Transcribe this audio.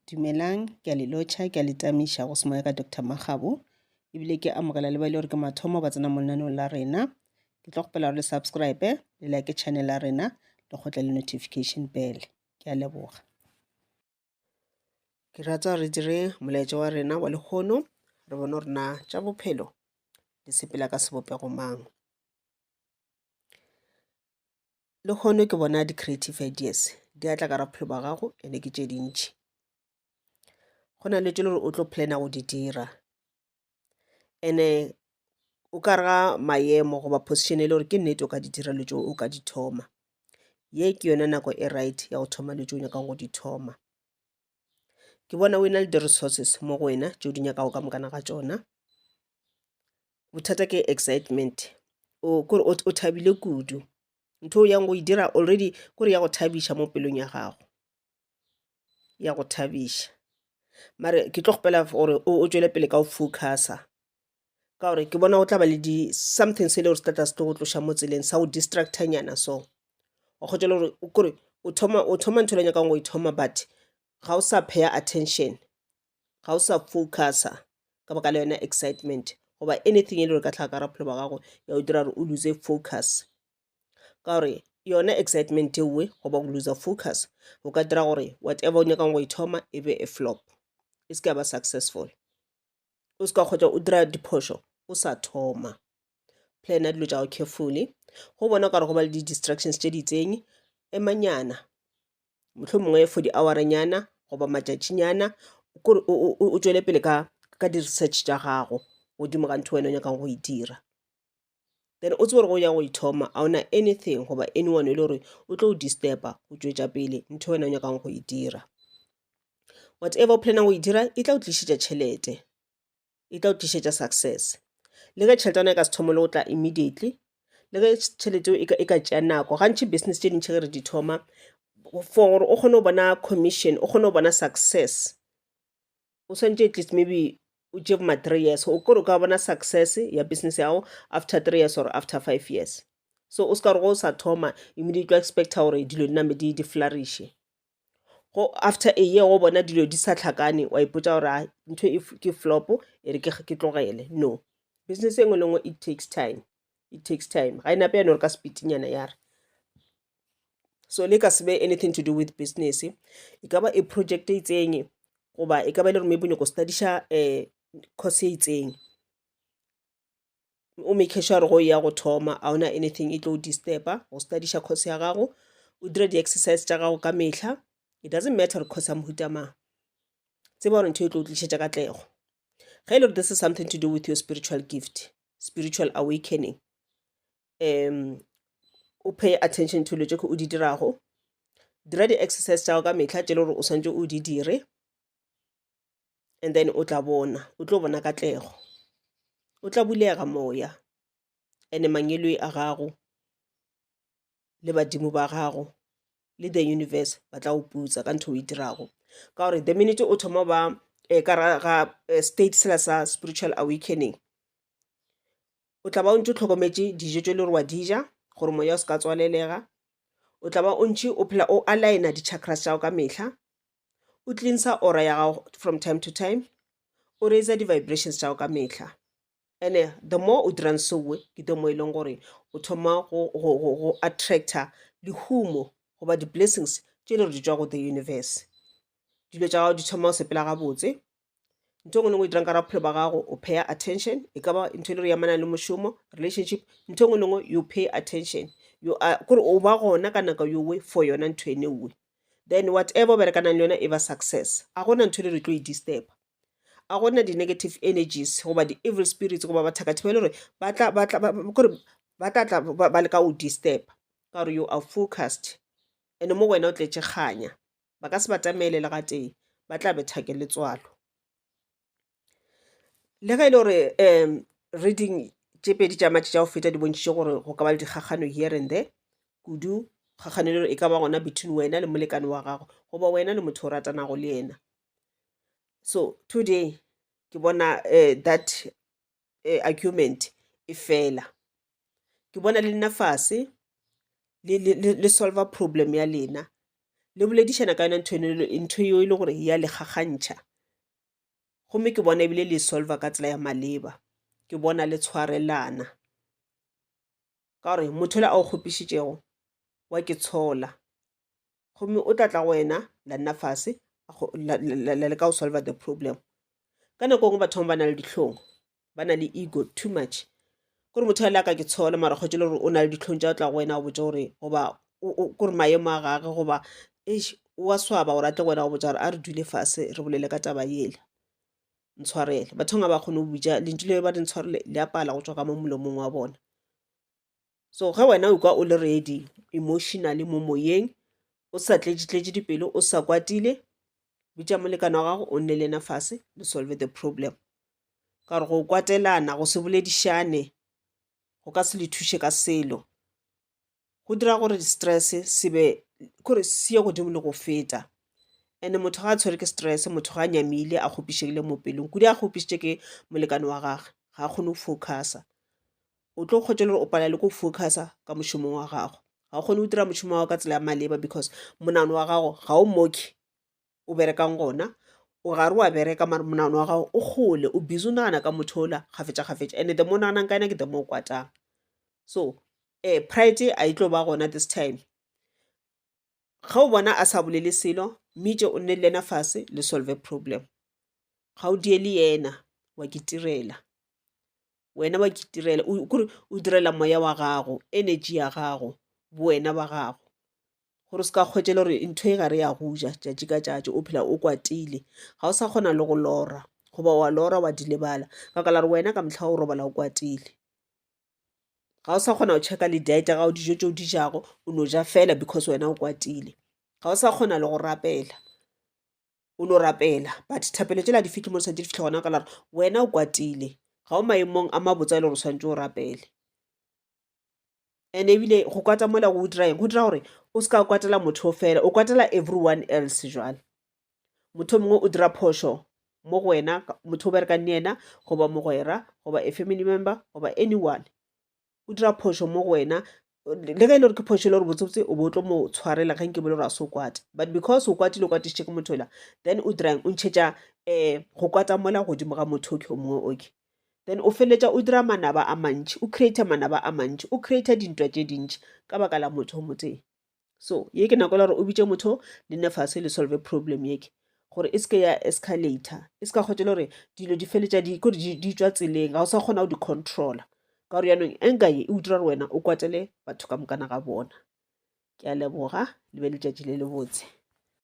Dumelang, ke a le lotjha, ke a le tamisha go semoya ka Dr. Magabo. Ebile ke amogela le ba ile gore ke mathomo ba tsena mo lenaneong la rena. Ke tlo gopela gore le subscribe, le like channel la rena, le gotle le notification bell. Ke a leboga. Ke rata re dire molaetsa wa rena wa lekgono, re bone gore na tša bophelo di sepela ka sebopego mang. Lekgono ke bona di-creative ideas di atla ka ra bophelo ba gago ene ke tše dintši. Go na le tše le gore o tlo plana go di dira ene o ka rega maemo goba position e le gore ke nnete o ka di dira le tšeo o ka di thoma. Ye ke yona nako e right ya go thoma le tšeo o nyakang go di thoma. Ke bona o ena le di-resources mo go wena tšeo di nyakago ka mokana ga tšona. Bothata ke excitement, o thabile kudu, ntho o yang go e dira already kore ya go thabiša mo pelong ya gago, ya go thabiša. Mare ke tlo gopela gore o tšwele pele ka go focusa, ka gore ke bona go tla ba le something se le gore se tla se tlo go tloša mo tseleng sa go distractanyana. So o kgotse le gore kore o thoma ntho le nyakang go e thoma, but ga o sa paya attention, ga o sa focusa ka baka la yona excitement goba anything e le gore ka tlhaga ka ra bophelo ba gago ya o dira gore o lose focus. Ka gore yona excitement ewe goba go lose focus o ka dira gore whatever o nyakang go e thoma e be a flop, e se ka ba successful. O se ka kgotsa o dira diphošo o sa thoma. Plana dilo tša go carefully, go bona ka gore go ba le di-distractions tše di itseng emanyana, mohlomongwe for di-houranyana goba matšatšinyana kore o tšwele pele ka di-research tša gago godimo ga ntho wena o nyakang go e dira. Then o tsebe gore go ya go e thoma a ona anything goba anyone e le gore o tlo o disturba go tšwetša pele ntho wena o nyakang go e dira. Whatever o plana go e dira e tla o tlišetša tšhelete, e tla o tlišetša success. Le ge tšhelete e ka se thomo le go tla immediately, le ge tšhelete e ka tšea nako, gantši business tše dintšhi ge re di thoma for gore o kgone go bona commission, o kgone go bona success, o swantše at least maybe o tšee ma 3 years o kore o ka bona success ya business yago after 3 years or after 5 years. So o se ka gore go o sa thoma immediately expecta gore dilo di name di flourish. Go after a year go bona dilo di sa tlhakane wa ipotsa gore ntho ke flop e re ke tlogele. No, business engwe le engwe it takes time, it takes time, ga ena pe yana gore ka speedinyana ya re. So le ka se be anything to do with business, e ka ba a project e itseng goba e ka ba le gore maybe o nyako studiša course e itseng, o make sure go ya go thoma a ona anything e tlo o disturba go studiša course ya gago, o dira di-exercise tša gago ka mehla. It doesn't matter gore course ya mohuta mang, tseba gore ntho e tlo o tlišetša katlego. Ge e le gore this is something to do with your spiritual gift, spiritual awakening, o pay attention to le tšeo o di dirago, dira di-exercise tša gago ka mehla tše le gore o swantše o di dire, and then o tla tlo bona katlego, o tla bulega moya, ene mangelo a gago le badimo ba gago le the universe ba tla o putsa ka ntho o e dirago. Ka gore the minute o thoma ba ka state sela sa spiritual awakening, o tla ba o ntse o tlhokometše dijo tše le gore wa dija gore moya o se ka tswalelega, o tla ba o ntše o phela o aligna di-chakras tša go ka mehla, o cleansa aura ya gago from time to time, o raisa di-vibrations tša go ka mehla. And the more o dirang sowe ke the more e leng gore o thoma go attracta lehumo goba di-blessings tše le gore di tšwa go the universe. Dilo tša gago di thoma go sepela gabotse, ntho engwe le ngwe e dirang ka ra bophelo ba gago o pay attention, e ka ba ntho e le gore ya mana le mošomo, relationship, ntho engwe le ngwe you pay attention, kore o ba gona ka nako yowe for yona ntho ene uwe. Then whatever o berekanang le yona e ba success, a gona ntho e le re tlo e disturb, a gona di-negative energies goba di-evil spirits goba bathakati ba e le gore ba tla ba leka o disturb ka gore you are focused, and mo wena o tletše kganya, ba ka se ba tamele le ga tee, ba tla bethake letswalo. Le ga e le gore reading tše pedi tša matšhe tša go feta di bontšitše gore go ka ba le dikgakgano here and there kudu, kgakgano e le gore e ka ba gona between wena le molekane wa gago goba wena le motho o ratanago le yena. So today ke bona that argument e fela, ke bona le nna fase le solver problem ya lena, le boledišana ka yona ntho eo e le gore ya le gagantšha, gomme ke bona ebile le solver ka tsela ya maleba, ke bona le tshwarelana ka gore motho le a o kgopišitšego wa ke tshola, gomme o tlatla go wena la nna fase le ka o solver the problem. Ka nako ngwe batho ba na le ditlhong, ba na le ego too much, kore motho a le a ka ke tshola mara kgotse le gore o na le ditlhong tša o tla go wena o botse gore goba kore maemo a gage goba wa swaba gore a tle go wena go botsa gore a re dule fase re bolele ka taba yela, ntshwarele. Batho ga ba kgone go bitša lentšu le ba di ntshwarele le a pala go tswa ka mo molomong wa bona. So ge wena o kwa o le ready emotionally mo moyeng, o sa tletše dipelo, o sa kwatile, bitša molekano wa gago o nne le ena fase le solve the problem. Ka gore go kwatelana go se boledišane go ka se le thuše ka selo, go dira gore stress sebe kore se ye godimo le go feta. And motho ga a tshwere ke stress, motho ga a nyamile a kgopišegile mo pelong, kudu a kgopišitše ke molekano wa gage, ga a kgone go focusa. O tlo kgotse le gore o pala le ko focusa ka mošomong wa gago, ga o kgone go dira mošomo wa ka tsela ya maleba because monano wa gago ga o moke o berekang gona, o gare wa bereka mara monano wa gago o gole, o busy o nagana ka motho ola kgafetša, and the mo naganang ka ena ke the mo o kwatang. So pride a itlo ba gona this time. Ga o bona a sa bolele selo, mmitše o nne le ena fase le solve problem. Ga o die le yena wa kitirela, wena wa kitirela o direla moya wa gago, energy ya gago, bowena ba gago, gore se ka kgwetše le gore ntho e gare ya goja tšatši ka tšatši o phela o kwatile, ga o sa kgona le go lora goba wa lora wa di lebala ka kala re wena ka mehla o robala o kwatile. Ga o sa kgona go checka le diet ga o dijo tšeo di jago o no ja fela because wena o kwatile. Ga o sa kgona le go rapela, o no rapela but thapelo tšela di fitlhe mo sa di fitlhe gona ka lara wena o kwatile, ga o maemong a mabotsa le gore o swantse o rapele. And ebile go kwata mola go dira eng, go dira gore o se ka kwatela motho fela, o kwatela everyone else. Jwale motho mongwe o dira phošo mo go wena, motho o berekang le yena goba mogwera goba a family member goba anyone, o dira phošo mo go wena, le ge e le gore ke phošo le gore botsebotse o bo tlo mo tshwarela ge nke bole gore a se o kwate, but because o kwatile o kwatišitše ke motho ola, then o dirang o ntšhetša go kwata mola godimo ga motho o mongwe oke, then o feleletša o dira manaba a mantši, o create manaba a mantši, o create dintwa tše dintši ka baka la motho o motseng. So ye ke nako la gore o bitše motho le nne fase le solve problem yeke, gore e seke ya escalator, e seka kgwetše le gore dilo di feletša di tšwa tseleng, ga o sa kgona go di controla ka gore yanong enkae e o dira gore wena o kwatele batho ka mokana ga bona. Ke a leboga, le be letšatši le le botse.